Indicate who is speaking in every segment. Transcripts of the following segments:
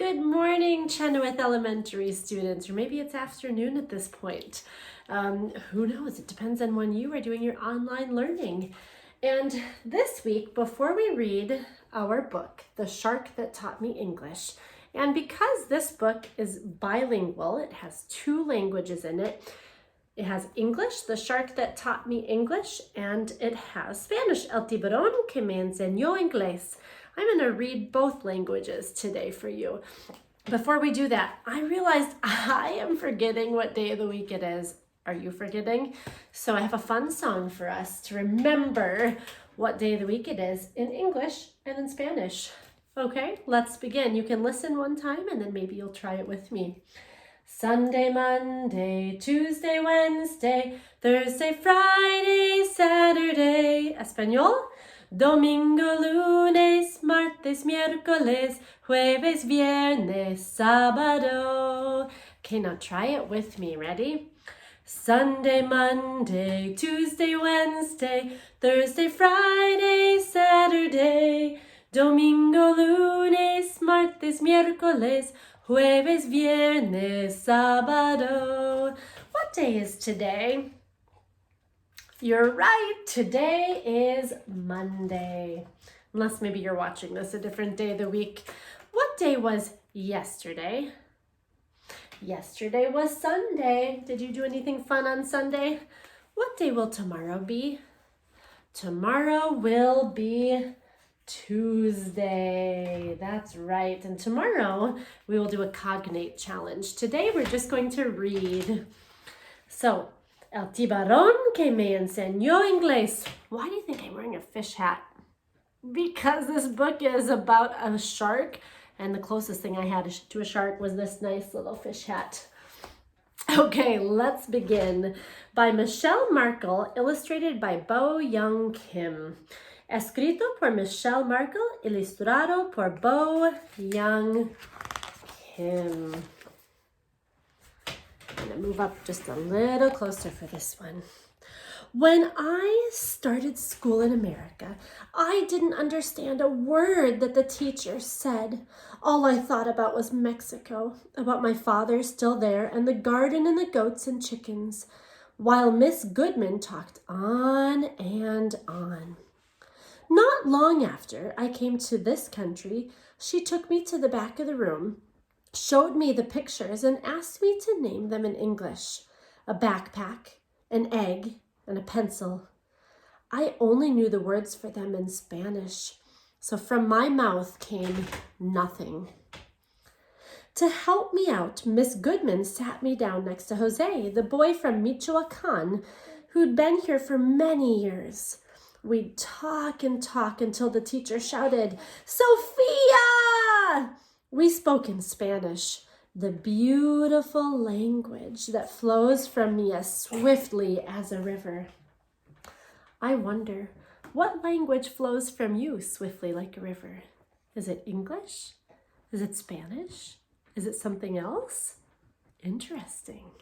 Speaker 1: Good morning, Chenoweth Elementary students, or maybe it's afternoon at this point. Who knows? It depends on when you are doing your online learning. And this week, before we read our book, The Shark That Taught Me English, and because this book is bilingual, it has two languages in it. It has English, The Shark That Taught Me English, and it has Spanish, El tiburón que me enseñó inglés. I'm going to read both languages today for you. Before we do that, I realized I am forgetting what day of the week it is. Are you forgetting? So I have a fun song for us to remember what day of the week it is in English and in Spanish. Okay, let's begin. You can listen one time and then maybe you'll try it with me. Sunday, Monday, Tuesday, Wednesday, Thursday, Friday, Saturday. Español. Domingo, lunes, martes, miércoles, jueves, viernes, sábado. Okay, now try it with me. Ready? Sunday, Monday, Tuesday, Wednesday, Thursday, Friday, Saturday. Domingo, lunes, martes, miércoles, jueves, viernes, sábado. What day is today? You're right, today is Monday. Unless maybe you're watching this a different day of the week. What day was yesterday? Yesterday was Sunday. Did you do anything fun on Sunday? What day will tomorrow be? Tomorrow will be Tuesday. That's right. And tomorrow we will do a cognate challenge. Today we're just going to read. So, El tiburón que me enseñó inglés. Why do you think I'm wearing a fish hat? Because this book is about a shark, and the closest thing I had to a shark was this nice little fish hat. Okay, let's begin. By Markel, illustrated by Bo Young Kim. Escrito por Markel, ilustrado por Bo Young Kim. I'm going to move up just a little closer for this one. When I started school in America, I didn't understand a word that the teacher said. All I thought about was Mexico, about my father still there, and the garden and the goats and chickens, while Miss Goodman talked on and on. Not long after I came to this country, she took me to the back of the room, showed me the pictures, and asked me to name them in English. A backpack, an egg, and a pencil. I only knew the words for them in Spanish, so from my mouth came nothing. To help me out, Miss Goodman sat me down next to Jose, the boy from Michoacan, who'd been here for many years. We'd talk and talk until the teacher shouted, "Sophia!" We spoke in Spanish, the beautiful language that flows from me as swiftly as a river. I wonder, what language flows from you swiftly like a river? Is it English? Is it Spanish? Is it something else? Interesting.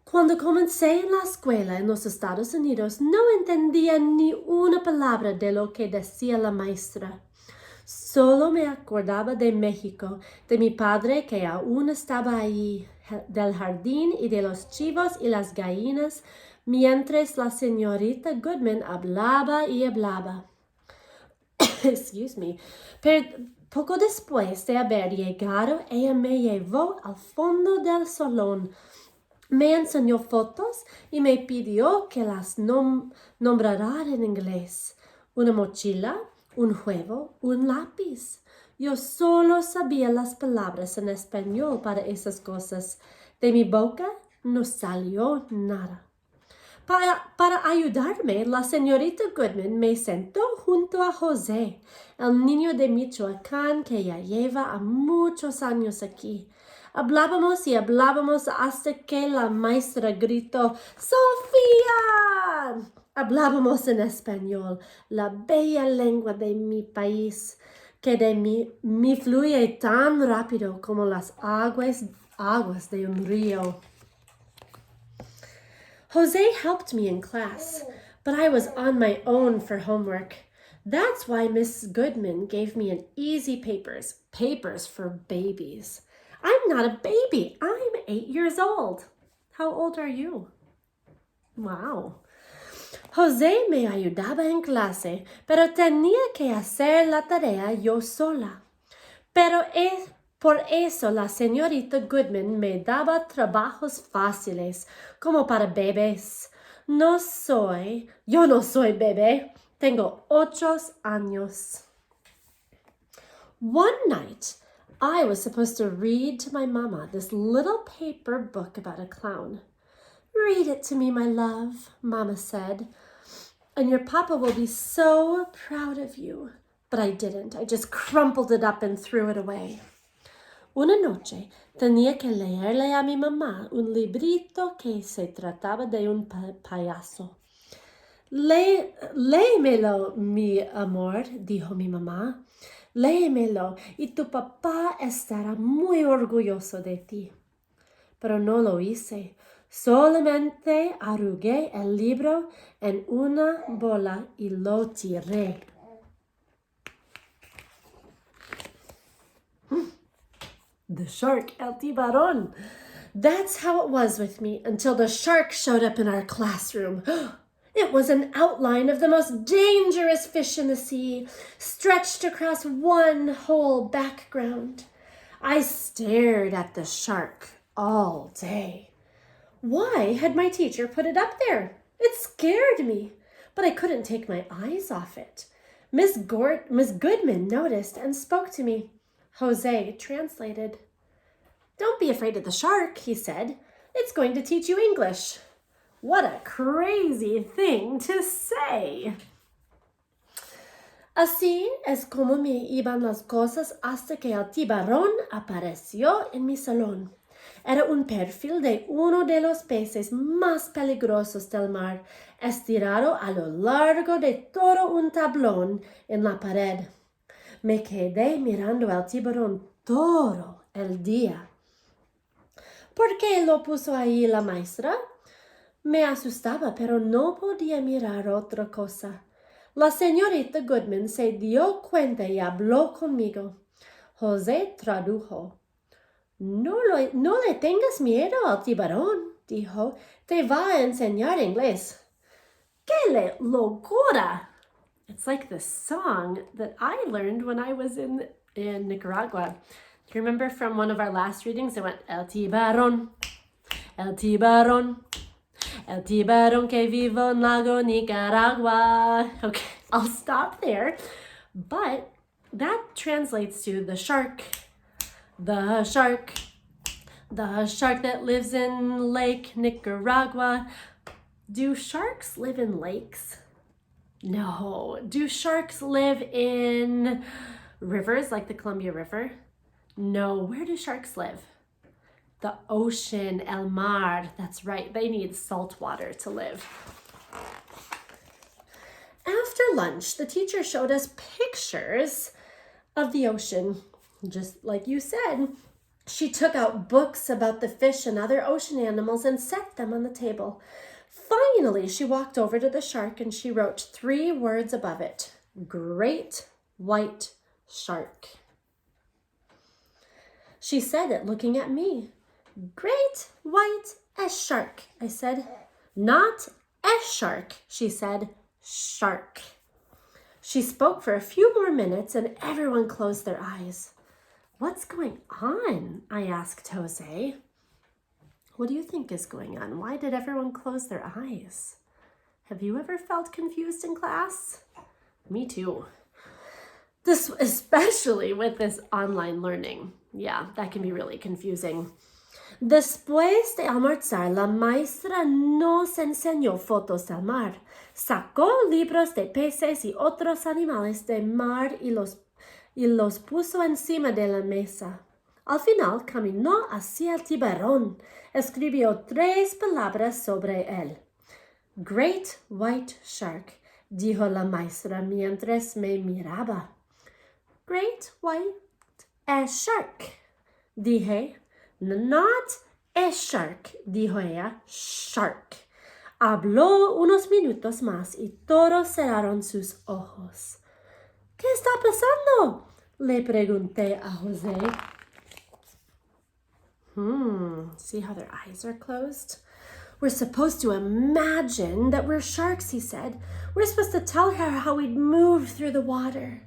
Speaker 1: Cuando comencé en la escuela en los Estados Unidos, no entendía ni una palabra de lo que decía la maestra. Solo me acordaba de México, de mi padre que aún estaba allí, del jardín y de los chivos y las gallinas, mientras la señorita Goodman hablaba y hablaba. Excuse me. Pero poco después de haber llegado, ella me llevó al fondo del salón. Me enseñó fotos y me pidió que las nombrara en inglés. Una mochila, un juego, un lápiz. Yo solo sabía las palabras en español para esas cosas. De mi boca no salió nada. Para ayudarme, la señorita Goodman me sentó junto a José, el niño de Michoacán que ya lleva muchos años aquí. Hablábamos y hablábamos hasta que la maestra gritó, ¡Sofía! Hablábamos en español, la bella lengua de mi país, que de mí fluye tan rápido como las aguas de un río. Jose helped me in class, but I was on my own for homework. That's why Miss Goodman gave me an easy papers for babies. I'm not a baby. I'm 8 years old. How old are you? Wow. José me ayudaba en clase, pero tenía que hacer la tarea yo sola. Por eso la señorita Goodman me daba trabajos fáciles, como para bebés. Yo no soy bebé. Tengo 8 años. One night, I was supposed to read to my mama this little paper book about a clown. Read it to me, my love, Mama said, and your papa will be so proud of you. But I didn't. I just crumpled it up and threw it away. Una noche tenía que leerle a mi mamá un librito que se trataba de un payaso. Léemelo, mi amor, dijo mi mamá. Léemelo y tu papá estará muy orgulloso de ti. Pero no lo hice. Solamente arrugué el libro en una bola y lo tiré. The shark, el tiburón. That's how it was with me until the shark showed up in our classroom. It was an outline of the most dangerous fish in the sea, stretched across one whole background. I stared at the shark all day. Why had my teacher put it up there? It scared me, but I couldn't take my eyes off it. Miss Goodman noticed and spoke to me. Jose translated. Don't be afraid of the shark, he said. It's going to teach you English. What a crazy thing to say. Así es como me iban las cosas hasta que el tiburón apareció en mi salón. Era un perfil de uno de los peces más peligrosos del mar, estirado a lo largo de todo un tablón en la pared. Me quedé mirando al tiburón todo el día. ¿Por qué lo puso ahí la maestra? Me asustaba, pero no podía mirar otra cosa. La señorita Goodman se dio cuenta y habló conmigo. José tradujo. No le tengas miedo al tiburón, dijo. Te va a enseñar inglés. ¡Qué locura! It's like this song that I learned when I was in Nicaragua. Do you remember from one of our last readings? It went, el tiburón, el tiburón, el tiburón que vive en lago Nicaragua. Okay, I'll stop there. But that translates to the shark that lives in Lake Nicaragua. Do sharks live in lakes? No. Do sharks live in rivers like the Columbia River? No. Where do sharks live? The ocean, el mar. That's right. They need salt water to live. After lunch, the teacher showed us pictures of the ocean. Just like you said, she took out books about the fish and other ocean animals and set them on the table. Finally, she walked over to the shark and she wrote 3 words above it. Great white shark. She said it looking at me. Great white shark, I said. Not shark, she said. Shark. She spoke for a few more minutes and everyone closed their eyes. What's going on? I asked Jose. What do you think is going on? Why did everyone close their eyes? Have you ever felt confused in class? Me too. Especially with this online learning. Yeah, that can be really confusing. Después de almorzar, la maestra nos enseñó fotos del mar. Sacó libros de peces y otros animales del mar y los puso encima de la mesa. Al final caminó hacia el tiburón. Escribió 3 palabras sobre él. Great white shark, dijo la maestra mientras me miraba. Great white shark, dije. Not shark, dijo ella. Shark. Habló unos minutos más y todos cerraron sus ojos. ¿Qué está pasando? Le pregunté a Jose. See how their eyes are closed? We're supposed to imagine that we're sharks, he said. We're supposed to tell her how we'd move through the water.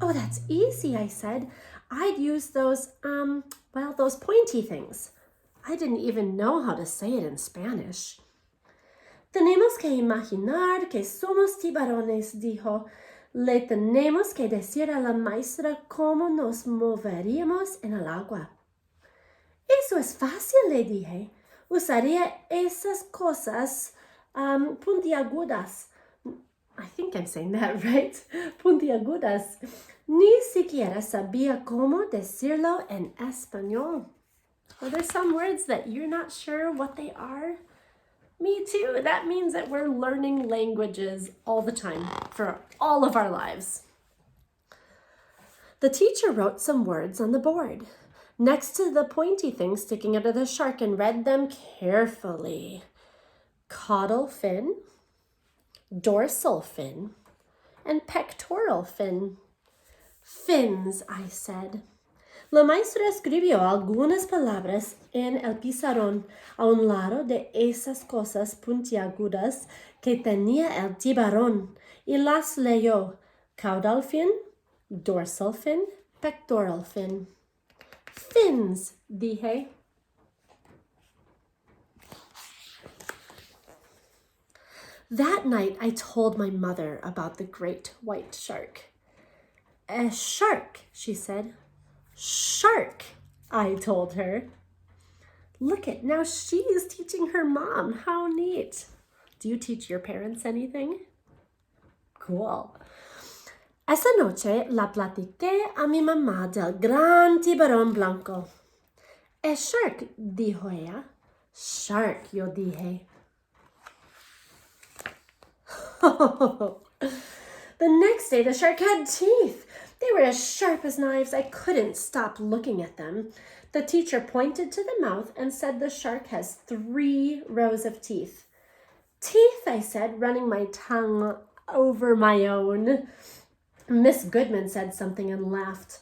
Speaker 1: Oh, that's easy, I said. I'd use those pointy things. I didn't even know how to say it in Spanish. Tenemos que imaginar que somos tiburones, dijo. Le tenemos que decir a la maestra cómo nos moveríamos en el agua. Eso es fácil, le dije. Usaría esas cosas puntiagudas. I think I'm saying that right. Puntiagudas. Ni siquiera sabía cómo decirlo en español. Are there some words that you're not sure what they are? Me too. That means that we're learning languages all the time for all of our lives. The teacher wrote some words on the board next to the pointy thing sticking out of the shark and read them carefully. Caudal fin, dorsal fin, and pectoral fin. Fins, I said. La maestra escribió algunas palabras en el pizarrón a un lado de esas cosas puntiagudas que tenía el tiburón y las leyó. Caudal fin, dorsal fin, pectoral fin. Fins, dije. That night, I told my mother about the great white shark. A shark, she said. Shark, I told her. Look at, now she is teaching her mom. How neat. Do you teach your parents anything? Cool. Esa noche la platiqué a mi mamá del gran tiburón blanco. Es shark, dijo ella. Shark, yo dije. The next day, the shark had teeth. They were as sharp as knives. I couldn't stop looking at them. The teacher pointed to the mouth and said the shark has 3 rows of teeth. Teeth, I said, running my tongue over my own. Miss Goodman said something and laughed.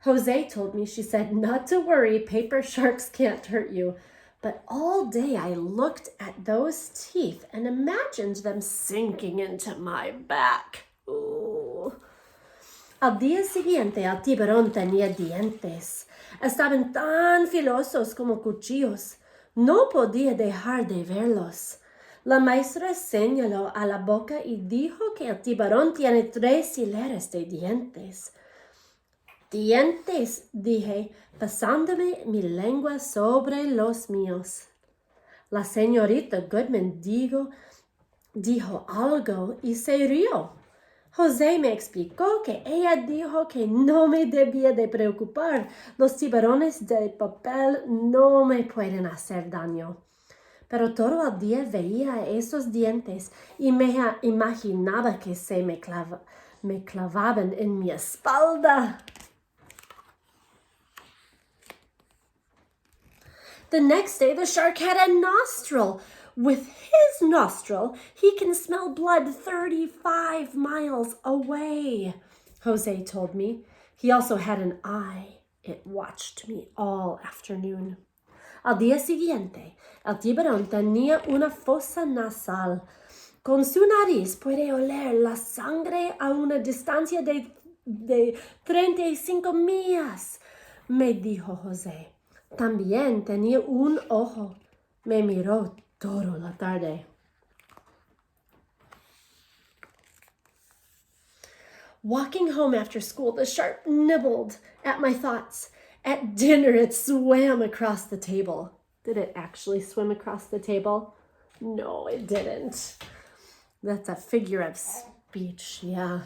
Speaker 1: Jose told me, she said, not to worry, paper sharks can't hurt you. But all day I looked at those teeth and imagined them sinking into my back. Ooh. Al día siguiente, el tiburón tenía dientes. Estaban tan filosos como cuchillos. No podía dejar de verlos. La maestra señaló a la boca y dijo que el tiburón tiene 3 hileras de dientes. Dientes, dije, pasándome mi lengua sobre los míos. La señorita Goodman dijo algo y se rió. José me explicó que ella dijo que no me debía de preocupar. Los tiburones de papel no me pueden hacer daño. Pero todo el día veía esos dientes y me imaginaba que se me clavaban en mi espalda. The next day, the shark had a nostril. With his nostril, he can smell blood 35 miles away, Jose told me. He also had an eye. It watched me all afternoon. Al día siguiente, el tiburón tenía una fosa nasal. Con su nariz puede oler la sangre a una distancia de 35 millas, me dijo Jose. También tenía un ojo. Me miró toda la tarde. Walking home after school, the shark nibbled at my thoughts. At dinner, it swam across the table. Did it actually swim across the table? No, it didn't. That's a figure of speech, yeah.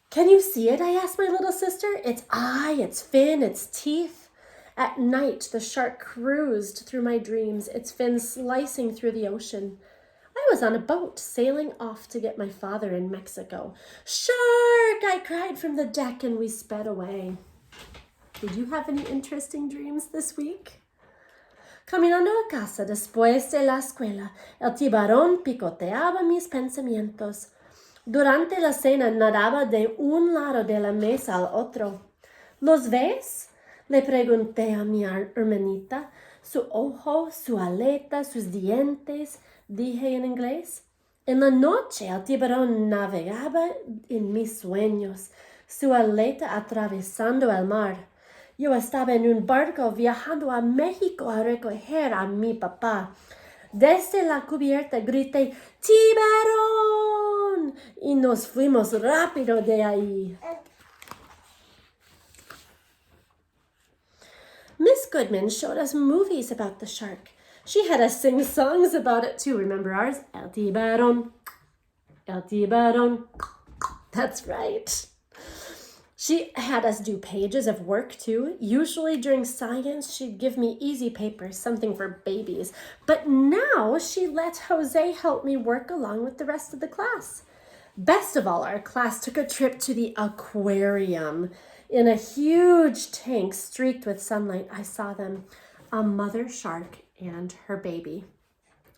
Speaker 1: Can you see it? I asked my little sister. Its eye, its fin, its teeth. At night, the shark cruised through my dreams, its fins slicing through the ocean. I was on a boat sailing off to get my father in Mexico. Shark! I cried from the deck and we sped away. Did you have any interesting dreams this week? Caminando a casa después de la escuela, el tiburón picoteaba mis pensamientos. Durante la cena nadaba de un lado de la mesa al otro. ¿Los ves? Le pregunté a mi hermanita. Su ojo, su aleta, sus dientes, dije en inglés. En la noche el tiburón navegaba en mis sueños, su aleta atravesando el mar. Yo estaba en un barco viajando a México a recoger a mi papá. Desde la cubierta grité ¡Tiburón! Y nos fuimos rápido de ahí. Miss Goodman showed us movies about the shark. She had us sing songs about it too. Remember ours? El tiburón, el tiburón. That's right. She had us do pages of work too. Usually during science, she'd give me easy papers, something for babies. But now she let Jose help me work along with the rest of the class. Best of all, our class took a trip to the aquarium. In a huge tank streaked with sunlight, I saw them, a mother shark and her baby.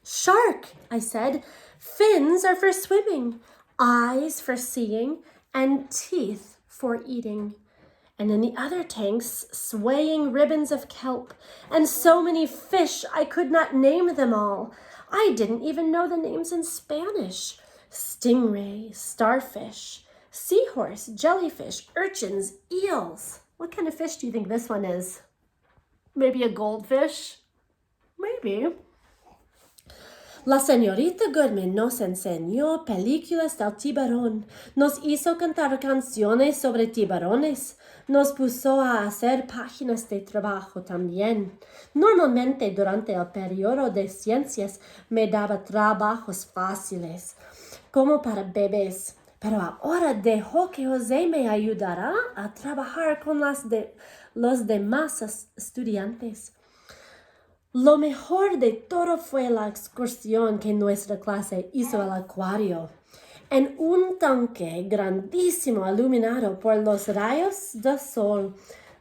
Speaker 1: Shark, I said. Fins are for swimming, eyes for seeing, and teeth for eating. And in the other tanks, swaying ribbons of kelp, and so many fish I could not name them all. I didn't even know the names in Spanish. Stingray, starfish, seahorse, jellyfish, urchins, eels. What kind of fish do you think this one is? Maybe a goldfish? Maybe. La señorita Goodman nos enseñó películas del tiburón, nos hizo cantar canciones sobre tiburones, nos puso a hacer páginas de trabajo también. Normalmente durante el periodo de ciencias me daba trabajos fáciles, como para bebés, pero ahora dejó que José me ayudara a trabajar con los demás estudiantes. Lo mejor de todo fue la excursión que nuestra clase hizo al acuario. En un tanque grandísimo iluminado por los rayos del sol,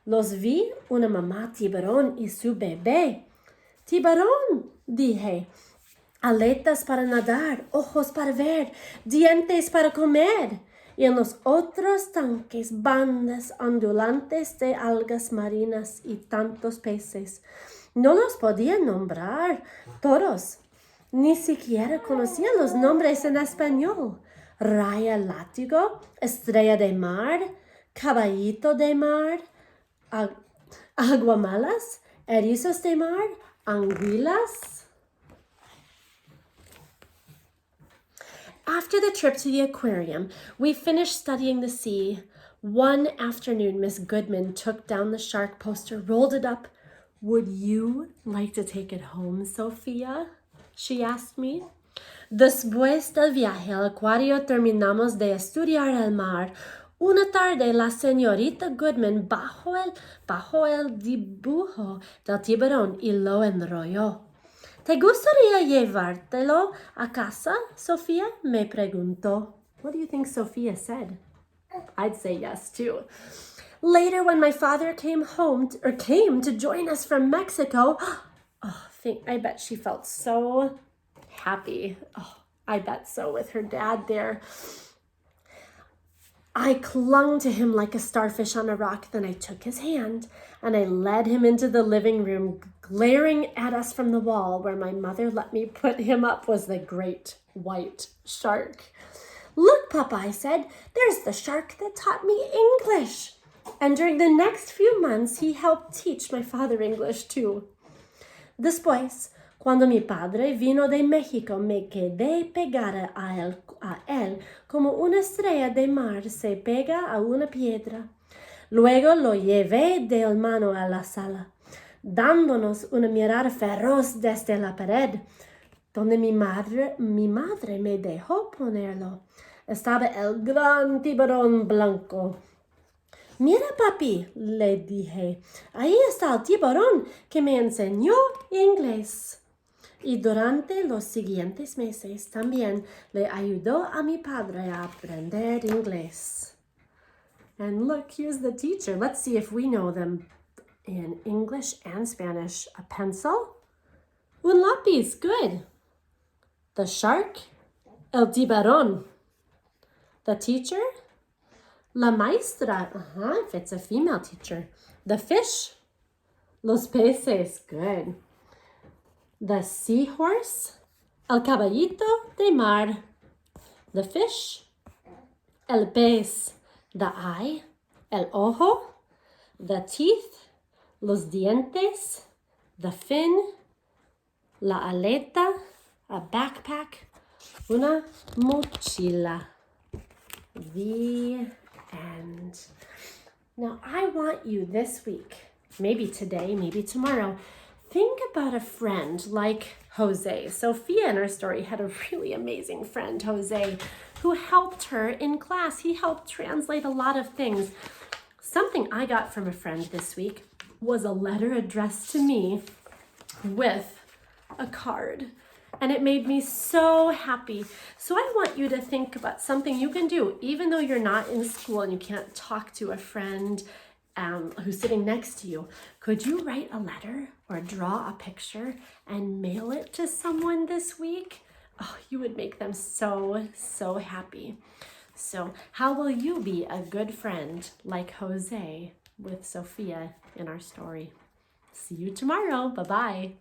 Speaker 1: los vi una mamá tiburón y su bebé. Tiburón, dije. Aletas para nadar, ojos para ver, dientes para comer. Y en los otros tanques, bandas ondulantes de algas marinas y tantos peces. No los podía nombrar todos. Ni siquiera conocía los nombres en español. Raya látigo, estrella de mar, caballito de mar, aguamalas, erizos de mar, anguilas. After the trip to the aquarium, we finished studying the sea. One afternoon, Miss Goodman took down the shark poster, rolled it up. Would you like to take it home, Sophia? She asked me. Después del viaje al acuario terminamos de estudiar el mar. Una tarde la señorita Goodman bajó el dibujo del tiburón y lo enrolló. ¿Te gustaría llevártelo a casa, Sophia? Me preguntó. What do you think Sophia said? I'd say yes, too. Later, when my father came to join us from Mexico, I bet she felt so happy. Oh, I bet so with her dad there. I clung to him like a starfish on a rock. Then I took his hand and I led him into the living room. Glaring at us from the wall where my mother let me put him up was the great white shark. Look, Papa, I said, there's the shark that taught me English. And during the next few months, he helped teach my father English too. Después, cuando mi padre vino de México, me quedé pegada a él como una estrella de mar se pega a una piedra. Luego lo llevé de mano a la sala, dándonos una mirada feroz desde la pared, donde mi madre me dejó ponerlo. Estaba el gran tiburón blanco. Mira, papi, le dije, ahí está el tiburón que me enseñó inglés. Y durante los siguientes meses también le ayudó a mi padre a aprender inglés. And look, here's the teacher. Let's see if we know them in English and Spanish. A pencil, un lápiz, good. The shark, el tiburón. The teacher? La maestra. If it's a female teacher. The fish? Los peces. Good. The seahorse? El caballito de mar. The fish? El pez. The eye? El ojo. The teeth? Los dientes. The fin? La aleta. A backpack. Una mochila. The end. Now I want you this week, maybe today, maybe tomorrow, think about a friend like Jose. Sophia in our story had a really amazing friend, Jose, who helped her in class. He helped translate a lot of things. Something I got from a friend this week was a letter addressed to me with a card. And it made me so happy. So I want you to think about something you can do, even though you're not in school and you can't talk to a friend who's sitting next to you. Could you write a letter or draw a picture and mail it to someone this week? Oh, you would make them so, so happy. So how will you be a good friend like Jose with Sophia in our story? See you tomorrow. Bye-bye.